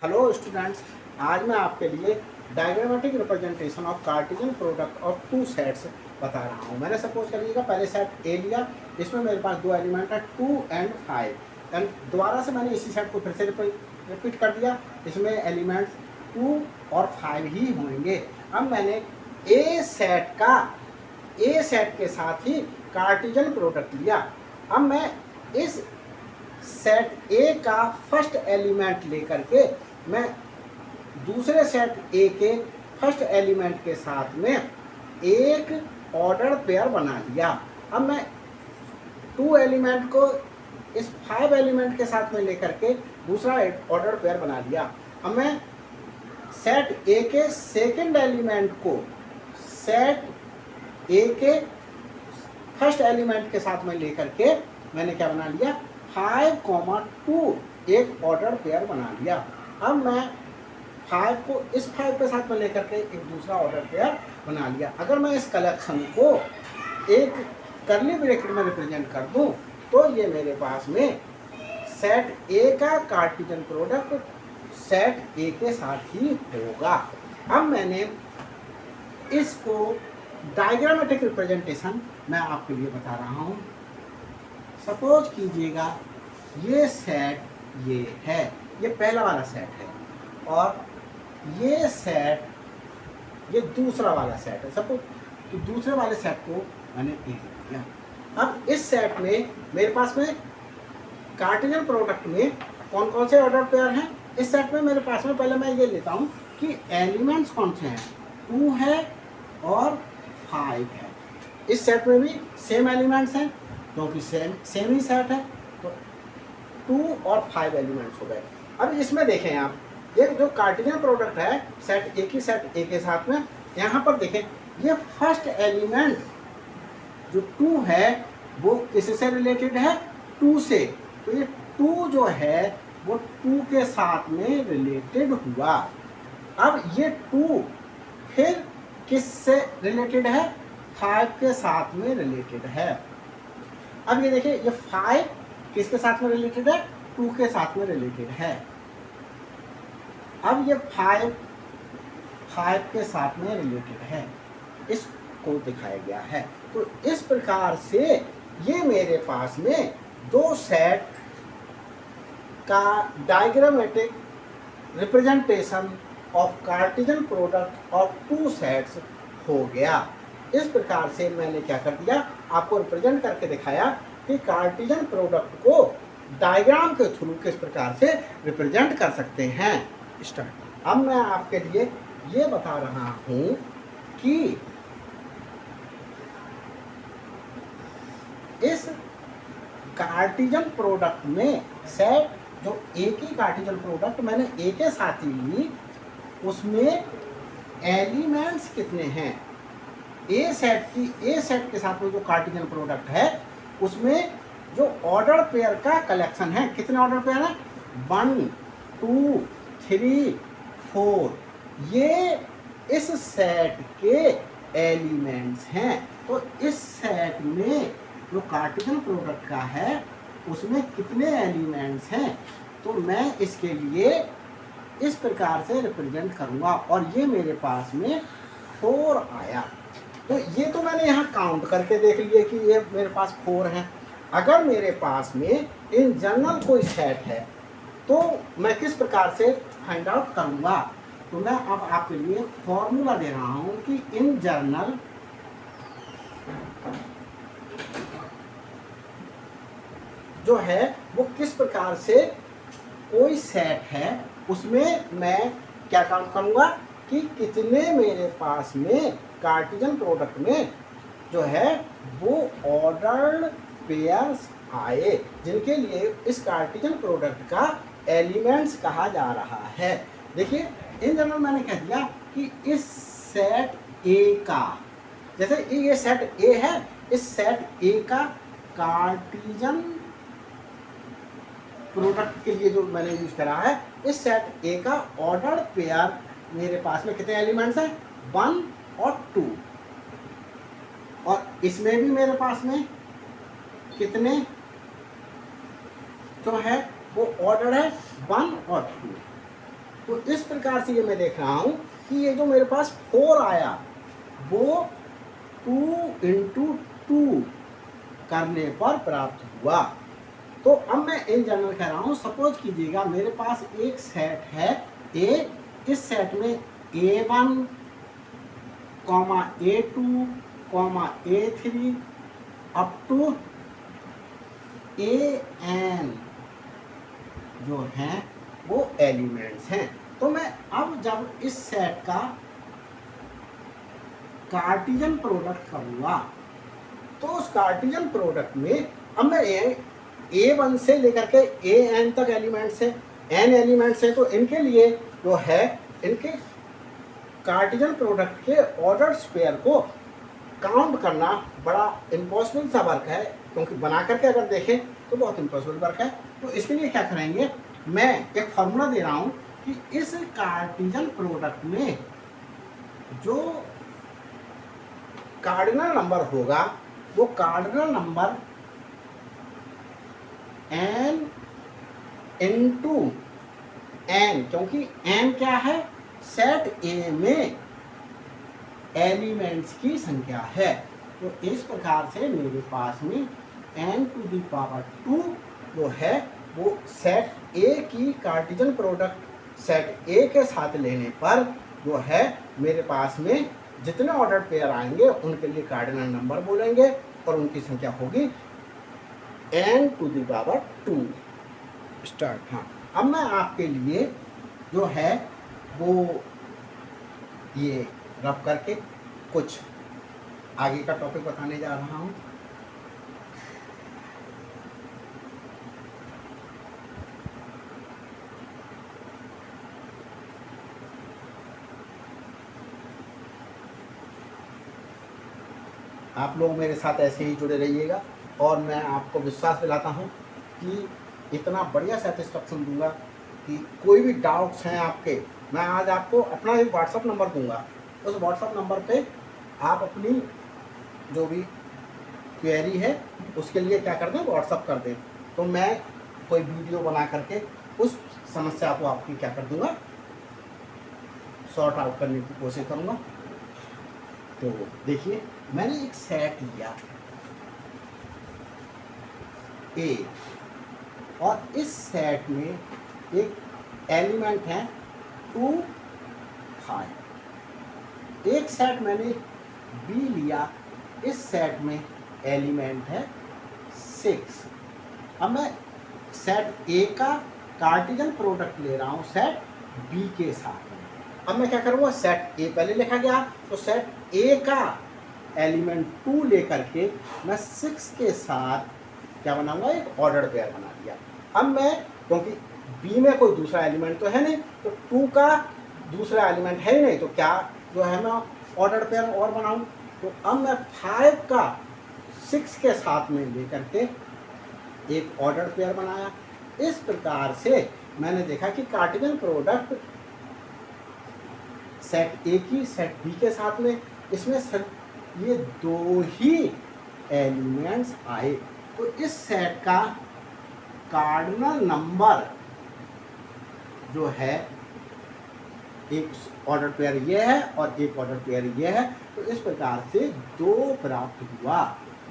Hello students, आज मैं आपके लिए diagrammatic representation of Cartesian product of two sets बता रहा हूँ। मैंने सपोज कर लीजिएगा पहले सेट ए लिया, इसमें मेरे पास दो एलिमेंट है 2 एंड 5 एंड दोबारा से मैंने इसी सेट को फिर से रिपीट कर दिया। इसमें एलिमेंट्स 2 और 5 ही होंगे। अब मैंने ए सेट के साथ ही कार्टेशियन प्रोडक्ट लिया। अब मैं इस सेट ए का फर्स्ट एलिमेंट लेकर के मैं दूसरे सेट ए के फर्स्ट एलिमेंट के साथ में एक ऑर्डर पेयर बना लिया। अब मैं 2 एलिमेंट को इस 5 एलिमेंट के साथ में लेकर के दूसरा ऑर्डर पेयर बना लिया। अब मैं सेट ए के सेकंड एलिमेंट को सेट ए के फर्स्ट एलिमेंट के साथ में लेकर के मैंने क्या बना लिया, 5,2 एक ऑर्डर पेयर बना लिया। अब मैं 5 को इस 5 के साथ में लेकर के एक दूसरा ऑर्डर पेयर बना लिया। अगर मैं इस कलेक्शन को एक कर्ली ब्रैकेट में रिप्रेजेंट कर दूं तो ये मेरे पास में सेट ए का कार्टेशियन प्रोडक्ट सेट ए के साथ ही होगा। अब मैंने इसको डायग्रामेटिक रिप्रेजेंटेशन मैं आपके लिए बता रहा हूँ। सपोज कीजिएगा ये सेट ये है, ये पहला वाला सेट है और ये सेट ये दूसरा वाला सेट है। सपोज तो दूसरे वाले सेट को मैंने ए लिख दिया। अब इस सेट में मेरे पास में कार्टेशियन प्रोडक्ट में कौन कौन से ऑर्डर पेयर हैं। इस सेट में मेरे पास में पहले मैं ये लेता हूँ कि एलिमेंट्स कौन से हैं, 2 है और 5 है। इस सेट में भी सेम एलिमेंट्स हैं क्योंकि सेम ही सेट है, तो 2 और 5 एलिमेंट्स हो गए। अब इसमें देखें आप, ये जो कार्टेशियन प्रोडक्ट है सेट ए के साथ में, यहाँ पर देखें ये फर्स्ट एलिमेंट जो 2 है वो किससे रिलेटेड है, 2 से। तो ये 2 जो है वो 2 के साथ में रिलेटेड हुआ। अब ये 2 फिर किससे रिलेटेड है, 5 के साथ में रिलेटेड है। अब ये देखिए ये 5 किसके साथ में रिलेटेड है, 2 के साथ में रिलेटेड है। अब ये 5 के साथ में रिलेटेड है, इसको दिखाया गया है। तो इस प्रकार से ये मेरे पास में दो सेट का diagrammatic representation of Cartesian product of 2 sets हो गया। इस प्रकार से मैंने क्या कर दिया, आपको रिप्रेजेंट करके दिखाया कि कार्टेशियन प्रोडक्ट को डायग्राम के थ्रू किस प्रकार से रिप्रेजेंट कर सकते हैं। स्टार्ट। अब मैं आपके लिए ये बता रहा हूं कि इस कार्टेशियन प्रोडक्ट में सेट जो ए की कार्टेशियन प्रोडक्ट मैंने ए के साथ ही ली, उसमें एलिमेंट्स कितने हैं, ए सेट के साथ में जो कार्टेशियन प्रोडक्ट है उसमें जो ऑर्डर पेयर का कलेक्शन है, कितने ऑर्डर पेयर है, 1 2 3 4, ये इस सेट के एलिमेंट्स हैं। तो इस सेट में जो कार्टेशियन प्रोडक्ट का है उसमें कितने एलिमेंट्स हैं, तो मैं इसके लिए इस प्रकार से रिप्रेजेंट करूंगा और ये मेरे पास में 4 आया। तो ये तो मैंने यहाँ काउंट करके देख लिए कि ये मेरे पास 4 है। अगर मेरे पास में इन जनरल कोई सेट है तो मैं किस प्रकार से फाइंड आउट करूँगा, तो मैं अब आपके लिए फॉर्मूला दे रहा हूँ कि इन जनरल जो है वो किस प्रकार से कोई सेट है उसमें मैं क्या काउंट करूँगा कि कितने मेरे पास में कार्टेशियन प्रोडक्ट में जो है वो ऑर्डर्ड पेयर्स आए, जिनके लिए इस कार्टेशियन प्रोडक्ट का एलिमेंट्स कहा जा रहा है। देखिए इन जनरल मैंने कह दिया कि इस सेट ए का, जैसे ये सेट ए है, इस सेट ए का कार्टेशियन प्रोडक्ट के लिए जो मैंने यूज करा है, इस सेट ए का ऑर्डर्ड पेयर मेरे पास में कितने एलिमेंट्स हैं, 1 और 2, और इसमें भी मेरे पास में कितने जो है वो ऑर्डर है 1 और 2। तो इस प्रकार से ये मैं देख रहा हूँ कि ये जो मेरे पास 4 आया वो 2 इंटू 2 करने पर प्राप्त हुआ। तो अब मैं इन जनरल कह रहा हूँ, सपोज कीजिएगा मेरे पास एक सेट है ए, इस सेट में A1, A2, A3 up to AN जो हैं वो एलिमेंट्स हैं। तो मैं अब जब इस सेट का कार्टेशियन प्रोडक्ट करूंगा तो उस कार्टेशियन प्रोडक्ट में अब मैं A1 से लेकर के AN तक एलिमेंट्स है, N एलिमेंट्स है, तो इनके लिए जो है इनके कार्टेशियन प्रोडक्ट के ऑर्डर पेयर को काउंट करना बड़ा इम्पॉसिबल सा वर्क है, क्योंकि बना करके अगर देखें तो बहुत इम्पॉसिबल वर्क है। तो इसके लिए क्या करेंगे, मैं एक फार्मूला दे रहा हूँ कि इस कार्टेशियन प्रोडक्ट में जो कार्डिनल नंबर होगा वो cardinal number n into n, क्योंकि n क्या है, सेट A में एलिमेंट्स की संख्या है। तो इस प्रकार से मेरे पास में n⁻² जो है वो सेट A की कार्टेशियन प्रोडक्ट सेट A के साथ लेने पर जो है मेरे पास में जितने ऑर्डर पेयर आएंगे उनके लिए कार्डिनल नंबर बोलेंगे और उनकी संख्या होगी n⁻²। स्टार्ट। हाँ, अब मैं आपके लिए जो है वो ये रब करके कुछ आगे का टॉपिक बताने जा रहा हूँ। आप लोग मेरे साथ ऐसे ही जुड़े रहिएगा और मैं आपको विश्वास दिलाता हूँ कि इतना बढ़िया सेटिस्फेक्शन दूंगा कि कोई भी डाउट्स हैं आपके, मैं आज आपको अपना एक व्हाट्सअप नंबर दूंगा। उस व्हाट्सअप नंबर पे आप अपनी जो भी क्वेरी है उसके लिए क्या कर दें, व्हाट्सअप कर दें, तो मैं कोई वीडियो बना करके उस समस्या को आपकी क्या कर दूंगा, सॉर्ट आउट करने की कोशिश करूँगा। तो देखिए मैंने एक सेट लिया A और इस सेट में एक एलिमेंट है 2, 5। एक सेट मैंने B लिया, इस सेट में एलिमेंट है 6। अब मैं सेट A का कार्टेशियन प्रोडक्ट ले रहा हूँ सेट B के साथ में। अब मैं क्या करूँगा, सेट A पहले लिखा गया तो सेट A का एलिमेंट 2 लेकर के मैं 6 के साथ क्या बनाऊंगा, एक ऑर्डर पेयर बना दिया। अब मैं क्योंकि B में कोई दूसरा एलिमेंट तो है नहीं, तो 2 का दूसरा एलिमेंट है ही नहीं, तो क्या जो है मैं ऑर्डर पेयर और बनाऊं। तो अब मैं 5 का 6 के साथ में लेकर के एक ऑर्डर पेयर बनाया। इस प्रकार से मैंने देखा कि कार्टेशियन प्रोडक्ट सेट A की सेट B के साथ में इसमें सिर्फ ये 2 ही एलिमेंट्स आए। तो इस सेट का कार्डिनल नंबर जो है, एक ऑर्डर पेयर ये है और एक ऑर्डर पेयर ये है, तो इस प्रकार से 2 प्राप्त हुआ।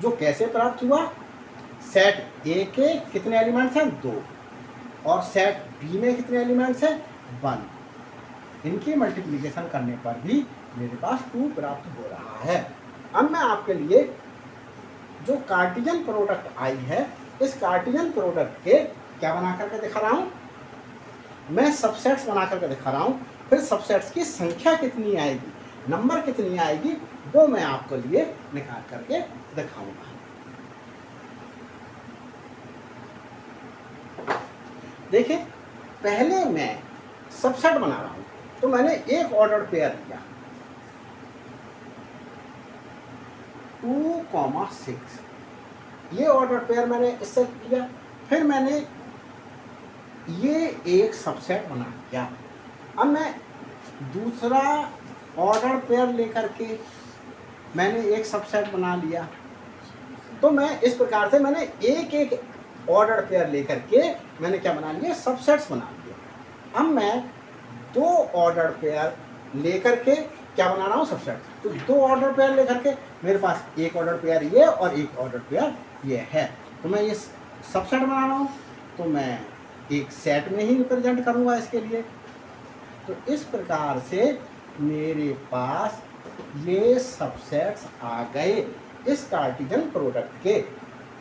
जो कैसे प्राप्त हुआ, सेट A के कितने एलिमेंट्स हैं, 2, और सेट B में कितने एलिमेंट्स हैं, 1। इनकी मल्टीप्लिकेशन करने पर भी मेरे पास 2 प्राप्त हो रहा है। अब मैं आपके लिए जो कार्टेशियन प्रोडक्ट आई है, इस कार्टेशियन प्रोडक्ट के क्या बना करके दिखा रहा हूँ, मैं सबसेट्स बना करके दिखा रहा हूँ। फिर सबसेट्स की संख्या कितनी आएगी, नंबर कितनी आएगी, वो मैं आपके लिए निकाल करके दिखाऊंगा। देखिए पहले मैं सबसेट बना रहा हूँ, तो मैंने एक ऑर्डर पेयर लिया 2,6, ये ऑर्डर पेयर मैंने इससे लिया। फिर मैंने ये एक सबसेट बना दिया। अब मैं दूसरा ऑर्डर पेयर लेकर के मैंने एक सबसेट बना लिया। तो मैं इस प्रकार से मैंने एक एक ऑर्डर पेयर लेकर के मैंने क्या बना लिया, सबसेट्स बना लिया। अब मैं ऑर्डर पेयर लेकर के क्या बना रहा हूँ, सबसेट। तो दो ऑर्डर पेयर लेकर के मेरे पास एक ऑर्डर पेयर ये और एक ऑर्डर पेयर ये है, तो मैं ये सबसेट बना रहा हूँ, तो मैं एक सेट में ही रिप्रेजेंट करूँगा इसके लिए। तो इस प्रकार से मेरे पास ये सबसेट्स आ गए इस कार्टेशियन प्रोडक्ट के।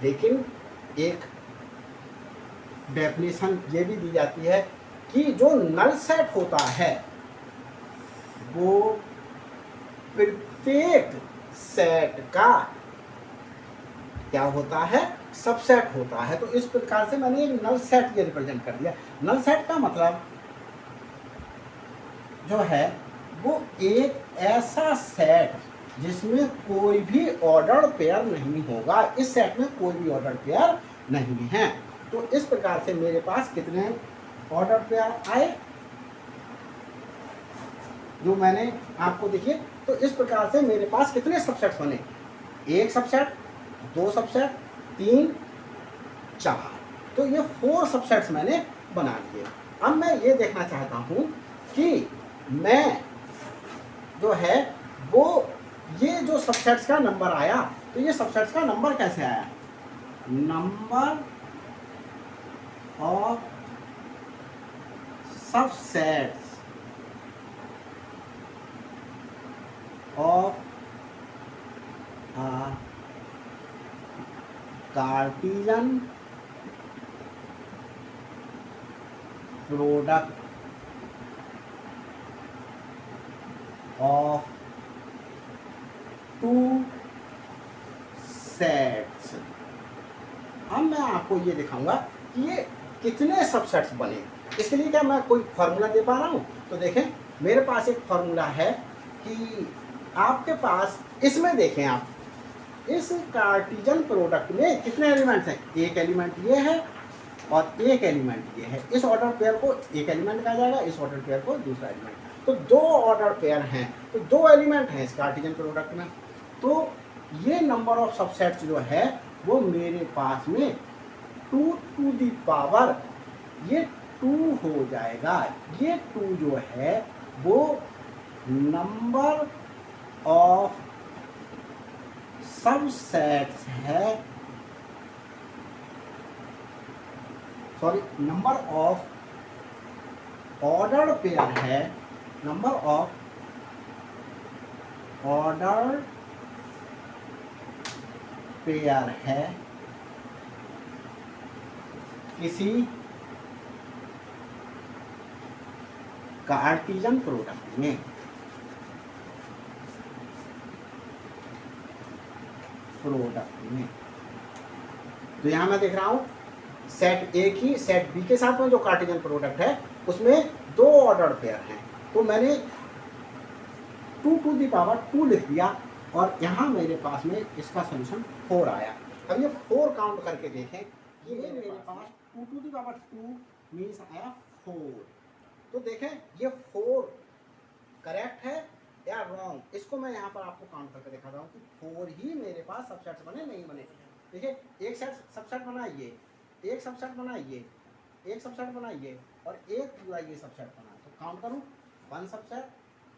लेकिन एक डेफिनेशन ये भी दी जाती है कि जो नल सेट होता है वो प्रत्येक सेट का क्या होता है, सबसेट होता है। तो इस प्रकार से मैंने एक नल सेट ये रिप्रेजेंट कर दिया। नल सेट का मतलब जो है वो एक ऐसा सेट जिसमें कोई भी ऑर्डर पेयर नहीं होगा। इस सेट में कोई भी ऑर्डर पेयर नहीं है। तो इस प्रकार से मेरे पास कितने ऑर्डर पेयर आए जो मैंने आपको देखिए। तो इस प्रकार से मेरे पास कितने सबसेट्स बने, एक सबसेट, दो सबसेट, तीन, चार। तो ये 4 सबसेट्स मैंने बना लिए। अब मैं ये देखना चाहता हूँ कि मैं जो है वो ये जो सबसेट्स का नंबर आया, तो ये सबसेट्स का नंबर कैसे आया, number of subsets of Cartesian product of 2 sets. अब मैं आपको ये दिखाऊंगा कि ये कितने सबसेट्स बने। इसके लिए क्या मैं कोई फॉर्मूला दे पा रहा हूँ, तो देखें मेरे पास एक फॉर्मूला है कि आपके पास इसमें देखें आप इस कार्टेशियन प्रोडक्ट में कितने एलिमेंट्स हैं, एक एलिमेंट ये है और एक एलिमेंट ये है। इस ऑर्डर पेयर को एक एलिमेंट कहा जाएगा, इस ऑर्डर पेयर को दूसरा एलिमेंट। तो दो ऑर्डर पेयर हैं, तो दो एलिमेंट हैं इस कार्टेशियन प्रोडक्ट में। तो ये नंबर ऑफ सबसेट्स जो है वो मेरे पास में 2 टू द पावर ये 2 हो जाएगा। ये 2 जो है वो नंबर ऑफ सबसेट्स है, sorry number of order pair है, नंबर ऑफ ऑर्डर पेयर है किसी कार्टेशियन प्रोडक्ट में। तो यहां मैं देख रहा हूं सेट ए की सेट बी के साथ में जो कार्टेशियन प्रोडक्ट है उसमें दो ऑर्डर पेयर हैं, तो मैंने 2 टू दी पावर 2 लिख दिया और यहाँ मेरे पास में इसका सोल्यूशन 4 आया। अब ये 4 काउंट करके देखें, ये मेरे पास 2 टू दी पावर 2 मीन्स आया 4। तो देखें ये 4 करेक्ट है या रॉन्ग, इसको मैं यहाँ पर आपको काउंट करके दिखाता हूँ कि 4 ही मेरे पास सबसेट्स बने, नहीं बने। देखिए एक सेट सबसेट बना ये, एक सबसेट बना ये, एक सबसेट बना ये और एक पूरा ये सबसेट बना। तो काउंट करूँ 1 सबसेट,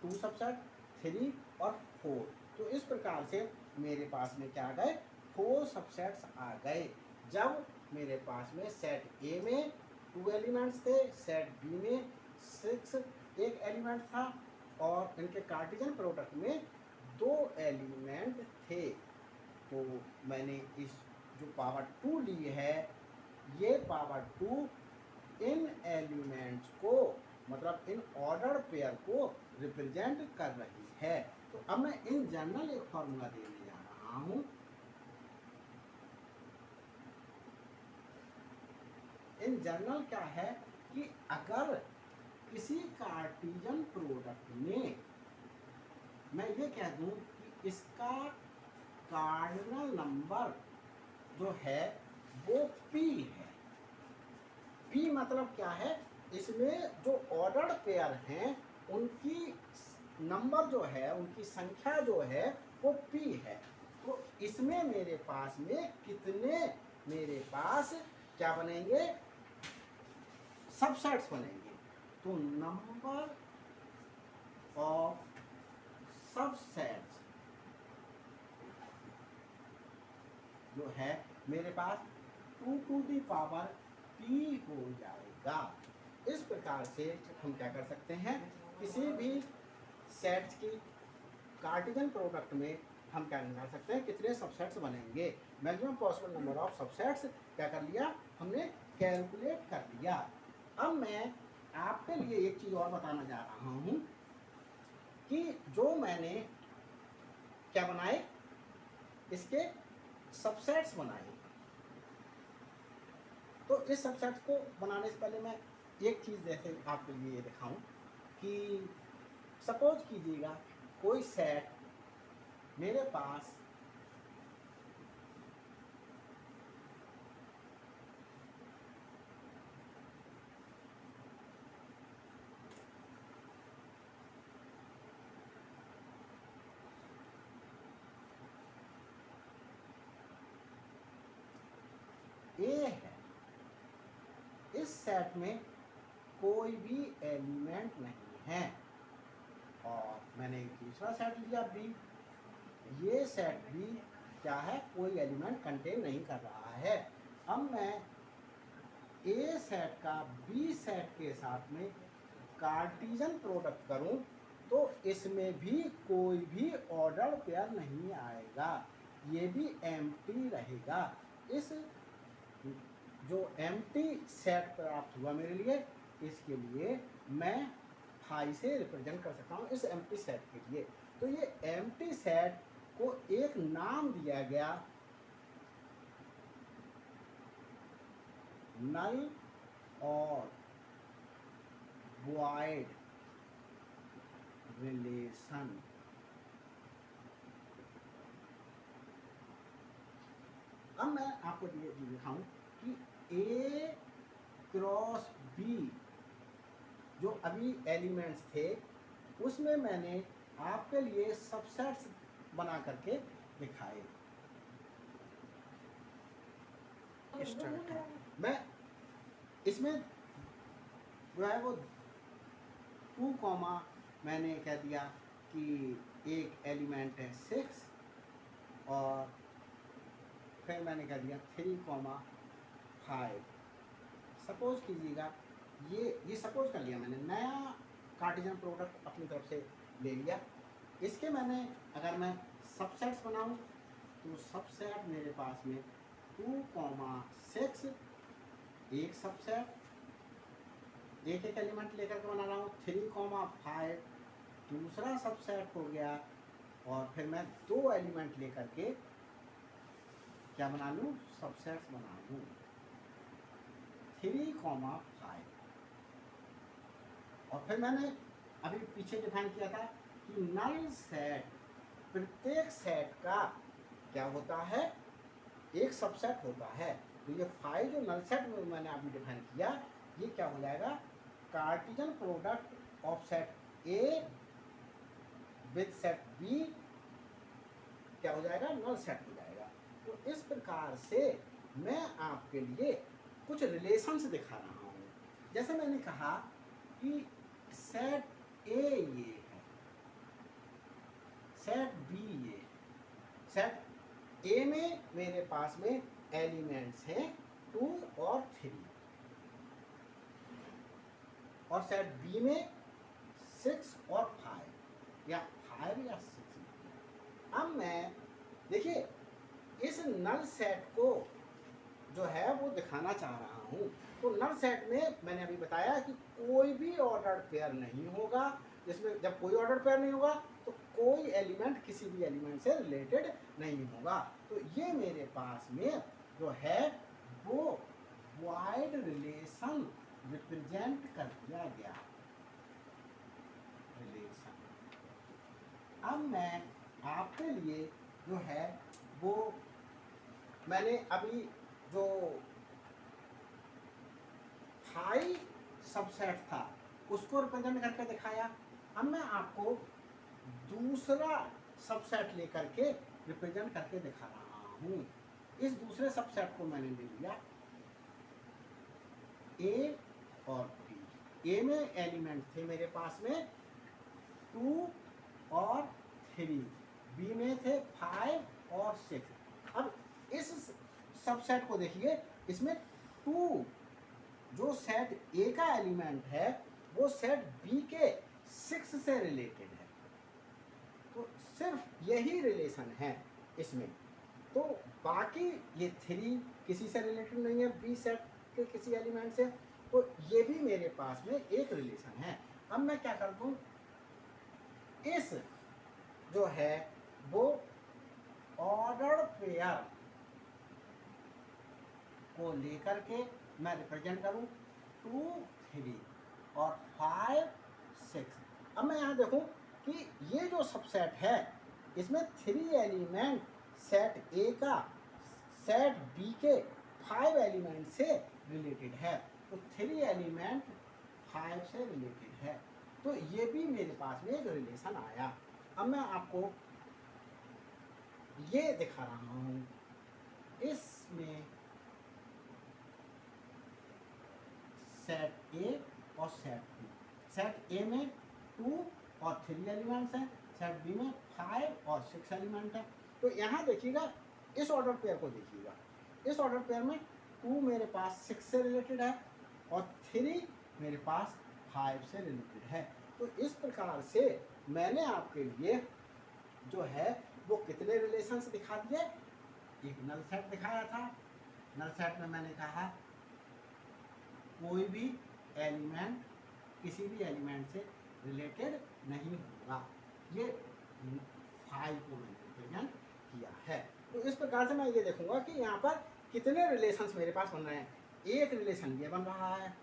2 सबसेट, 3 और 4। तो इस प्रकार से मेरे पास में क्या आ गए, 4 सबसेट्स आ गए। जब मेरे पास में सेट ए में 2 एलिमेंट्स थे, सेट बी में 6 एक एलिमेंट था और इनके कार्टेशियन प्रोडक्ट में 2 एलिमेंट थे। तो मैंने इस जो पावर 2 ली है, ये पावर 2 इन एलिमेंट्स को मतलब इन ऑर्डर पेयर को रिप्रेजेंट कर रही है। तो अब मैं इन जनरल एक फॉर्मूला देने जा रहा हूं। इन जनरल क्या है कि अगर किसी कार्टेशियन प्रोडक्ट में मैं ये कह दूं कि इसका कार्डिनल नंबर जो है वो p है। p मतलब क्या है, इसमें जो ऑर्डर पेयर हैं उनकी नंबर जो है, उनकी संख्या जो है वो p है। तो इसमें मेरे पास में कितने मेरे पास क्या बनेंगे, सबसेट्स बनेंगे। तो नंबर ऑफ सबसेट्स जो है मेरे पास 2 टू दी पावर p हो जाएगा। इस प्रकार से हम क्या कर सकते हैं, किसी भी सेट्स की कार्टेशियन प्रोडक्ट में हम क्या निकाल सकते हैं, कितने सबसेट्स बनेंगे। Maximum possible number of subsets क्या कर लिया हमने, कैलकुलेट कर लिया। अब मैं आपके लिए एक चीज़ और बताना जा रहा हूँ कि जो मैंने क्या बनाए, इसके सबसेट्स बनाए। तो इस सबसेट्स को बनाने से पहले मैं एक चीज़ जैसे आपके लिए दिखाऊं कि सपोज कीजिएगा कोई सेट मेरे पास ए है, इस सेट में कोई भी एलिमेंट नहीं है, और मैंने एक दूसरा सेट लिया बी, ये सेट भी क्या है, कोई एलिमेंट कंटेन नहीं कर रहा है। अब मैं ए सेट का बी सेट के साथ में कार्टेशियन प्रोडक्ट करूं तो इसमें भी कोई भी ऑर्डर पेयर नहीं आएगा, ये भी एम्प्टी रहेगा। इस जो एम्प्टी सेट प्राप्त हुआ मेरे लिए, इसके लिए मैं फाई से रिप्रेजेंट कर सकता हूँ इस एम्प्टी सेट के लिए। तो ये एम्प्टी सेट को एक नाम दिया गया नल और वॉइड रिलेशन। अब मैं आपको ये दिखाऊं कि ए क्रॉस बी जो अभी एलिमेंट्स थे उसमें मैंने आपके लिए सबसेट्स बना करके दिखाए। मैं इसमें जो है वो 2 कॉमा मैंने कह दिया कि एक एलिमेंट है 6, और फिर मैंने कह दिया 3,5। सपोज कीजिएगा ये सपोज कर लिया मैंने, नया कार्टेशियन प्रोडक्ट अपनी तरफ से ले लिया। इसके मैंने अगर मैं सबसेट्स बनाऊं तो सबसेट मेरे पास में 2,6 एक सबसेट, एक एक एलिमेंट लेकर के बना रहा हूँ। 3,5 दूसरा सबसेट हो गया, और फिर मैं 2 एलिमेंट लेकर के क्या बना लूँ, सबसेट्स बना लूँ 3,5। और फिर मैंने अभी पीछे डिफाइन किया था कि नल सेट, प्रत्येक सेट का क्या होता है, एक सबसेट होता है। तो ये 5 जो नल सेट में मैंने अभी डिफाइन किया, ये क्या हो जाएगा, Cartesian product of set A with set B क्या हो जाएगा, नल सेट हो जाएगा। तो इस प्रकार से मैं आपके लिए कुछ रिलेशंस दिखा रहा हूँ। जैसे मैंने कहा कि सेट ए ये है, सेट बी ये, सेट ए में मेरे पास में एलिमेंट्स हैं 2 और 3, और सेट बी में 6 और 5 या 5 या 6। अब मैं देखिए इस नल सेट को जो है वो दिखाना चाह रहा हूँ। तो नल सेट में मैंने अभी बताया कि कोई भी ऑर्डर पेयर नहीं होगा, जिसमें जब कोई ऑर्डर पेयर नहीं होगा तो कोई एलिमेंट किसी भी एलिमेंट से रिलेटेड नहीं होगा। तो ये मेरे पास में जो है वो वाइड रिलेशन रिप्रेजेंट कर दिया गया रिलेशन। अब मैं आपके लिए जो है वो मैंने अभी जो 5 सबसेट था उसको रिप्रेजेंट करके दिखाया। अब मैं आपको दूसरा सबसेट लेकर के रिप्रेजेंट करके दिखा रहा हूँ। इस दूसरे सबसेट को मैंने ले लिया ए और बी। ए में एलिमेंट थे मेरे पास में 2 और 3, बी में थे 5 और 6। अब इस सबसेट को देखिए, इसमें 2 जो सेट ए का एलिमेंट है वो सेट बी के 6 से रिलेटेड है। तो सिर्फ यही रिलेशन है इसमें, तो बाकी ये 3 किसी से रिलेटेड नहीं है बी सेट के किसी एलिमेंट से, तो ये भी मेरे पास में एक रिलेशन है। अब मैं क्या कर दूं, इस जो है वो ऑर्डर्ड पेयर को लेकर के मैं रिप्रेजेंट करूं 2, 3 और 5, 6। अब मैं यहाँ देखूं कि ये जो सबसेट है इसमें 3 एलिमेंट सेट ए का सेट बी के 5 एलिमेंट से रिलेटेड है, तो 3 एलिमेंट 5 से रिलेटेड है, तो ये भी मेरे पास में एक रिलेशन आया। अब मैं आपको ये दिखा रहा हूँ, इसमें सेट ए और सेट बी, सेट ए में 2 और 3 एलिमेंट्स हैं, सेट बी में 5 और 6 एलिमेंट है। तो यहाँ देखिएगा, इस ऑर्डर पेयर को देखिएगा, इस ऑर्डर पेयर में 2 मेरे पास 6 से रिलेटेड है और 3 मेरे पास 5 से रिलेटेड है। तो इस प्रकार से मैंने आपके लिए जो है वो कितने रिलेशंस दिखा दिए, एक नल सेट दिखाया था। नल सेट में मैंने कहा कोई भी एलिमेंट किसी भी एलिमेंट से रिलेटेड नहीं होगा, ये 5 को मैंने रिप्रेजेंट किया है। तो इस प्रकार से मैं ये देखूंगा कि यहाँ पर कितने रिलेशंस मेरे पास बन रहे हैं। एक रिलेशन ये बन रहा है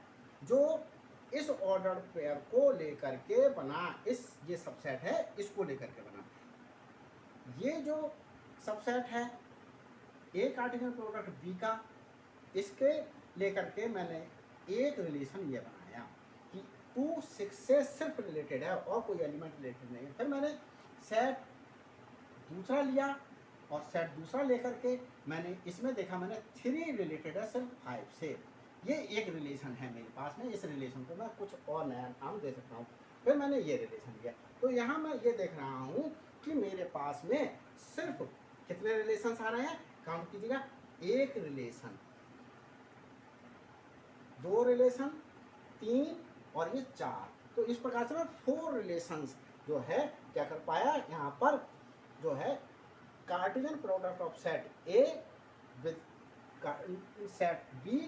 जो इस ऑर्डर पेयर को लेकर के बना, ये सबसेट है इसको लेकर के बना। ये जो सबसेट है ए कार्टेशियन प्रोडक्ट बी का, इसके लेकर के मैंने एक रिलेशन ये बनाया कि 2, 6 से सिर्फ रिलेटेड है और कोई एलिमेंट रिलेटेड नहीं है। फिर मैंने सेट दूसरा लिया और सेट दूसरा लेकर के मैंने इसमें देखा, मैंने 3 रिलेटेड है सिर्फ 5 से। ये एक रिलेशन है मेरे पास में, इस रिलेशन को मैं कुछ और नया नाम दे सकता हूँ। फिर मैंने ये रिलेशन लिया, तो यहाँ मैं ये देख रहा हूँ कि मेरे पास में सिर्फ कितने रिलेशन आ रहे हैं, काउंट कीजिएगा, एक रिलेशन, 2 रिलेशन, 3 और ये 4। तो इस प्रकार से मैं 4 रिलेशंस जो है क्या कर पाया, यहाँ पर जो है Cartesian product of set A with set B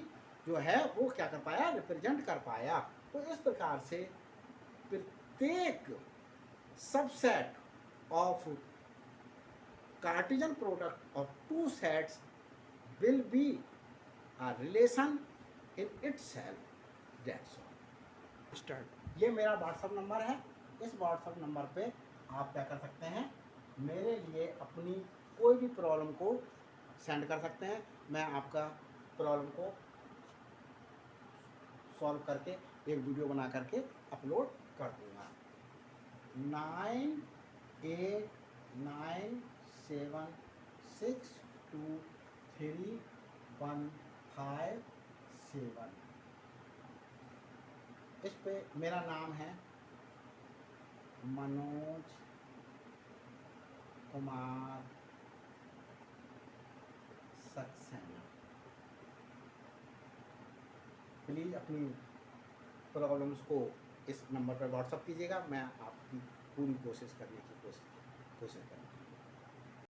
जो है वो क्या कर पाया, रिप्रेजेंट कर पाया। तो इस प्रकार से प्रत्येक subset of Cartesian product of 2 sets will be a relation in itself, that's all. Start. ये मेरा व्हाट्सएप नंबर है, इस व्हाट्सएप नंबर पे आप क्या कर सकते हैं, मेरे लिए अपनी कोई भी प्रॉब्लम को सेंड कर सकते हैं, मैं आपका प्रॉब्लम को सॉल्व करके एक वीडियो बना करके अपलोड कर दूंगा। 9896231557। इस पे मेरा नाम है मनोज कुमार सक्सेना। प्लीज़ अपनी प्रॉब्लम्स को इस नंबर पर व्हाट्सअप कीजिएगा, मैं आपकी पूरी कोशिश करने की कोशिश करूँगा।